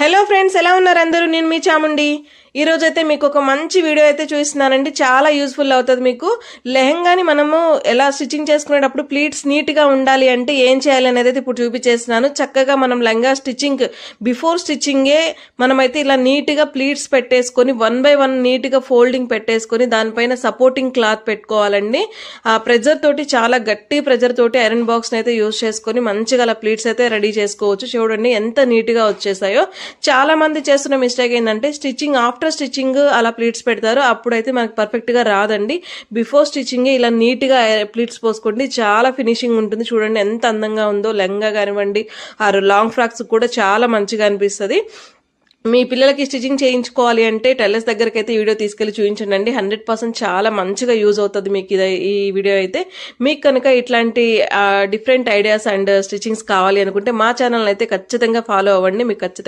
Hello friends, ఎలా ఉన్నారు అందరూ? నేను మీ చాముండి. ఈ రోజు అయితే మీకు ఒక మంచి వీడియో అయితే చూపిస్తున్నానండి. చాలా యూస్ఫుల్ అవుతుంది మీకు. లెహంగాని మనము ఎలా స్టిచ్చింగ్ చేసుకునేటప్పుడు ప్లీట్స్ నీట్ గా ఉండాలి అంటే ఏం చేయాలి అనేది అయితే ఇప్పుడు చూపించేస్తున్నాను. చక్కగా మనం లెహంగా స్టిచ్చింగ్ బిఫోర్ స్టిచ్చింగే మనమైతే ఇలా నీట్ గా ప్లీట్స్ పెట్టేసుకొని 1 by 1 నీట్ గా ఫోల్డింగ్ పెట్టేసుకొని దానిపైన సపోర్టింగ్ క్లాత్ పెట్టుకోవాలండి. ఆ ప్రెజర్ తోటి, చాలా గట్టి ప్రెజర్ తోటి ఐరన్ బాక్స్ అయితే యూజ్ చేసుకొని మంచిగా అలా ప్లీట్స్ అయితే రెడీ చేసుకోవచ్చు. చూడండి ఎంత నీట్ గా వచ్చేసాయో. చాలా మంది చేస్తున్న మిస్టేక్ ఏంటంటే స్టిచ్చింగ్ ఆఫ్టర్ స్టిచ్చింగ్ అలా ప్లీట్స్ పెడతారు. అప్పుడైతే మనకు పర్ఫెక్ట్ గా రాదండి. బిఫోర్ స్టిచ్చింగ్ ఇలా నీట్ గా ప్లీట్స్ పోసుకోండి, చాలా ఫినిషింగ్ ఉంటుంది. చూడండి ఎంత అందంగా ఉందో. లెహంగా కానివ్వండి, ఆరు లాంగ్ ఫ్రాక్స్ కూడా చాలా మంచిగా అనిపిస్తుంది. మీ పిల్లలకి స్టిచ్చింగ్ చేయించుకోవాలి అంటే టైలర్స్ దగ్గరికి అయితే వీడియో తీసుకెళ్లి చూపించండి. 100% చాలా మంచిగా యూజ్ అవుతుంది మీకు ఈ వీడియో అయితే. మీకు కనుక ఇట్లాంటి డిఫరెంట్ ఐడియాస్ అండ్ స్టిచ్చింగ్స్ కావాలి అనుకుంటే మా ఛానల్ అయితే ఖచ్చితంగా ఫాలో అవ్వండి. మీకు ఖచ్చితంగా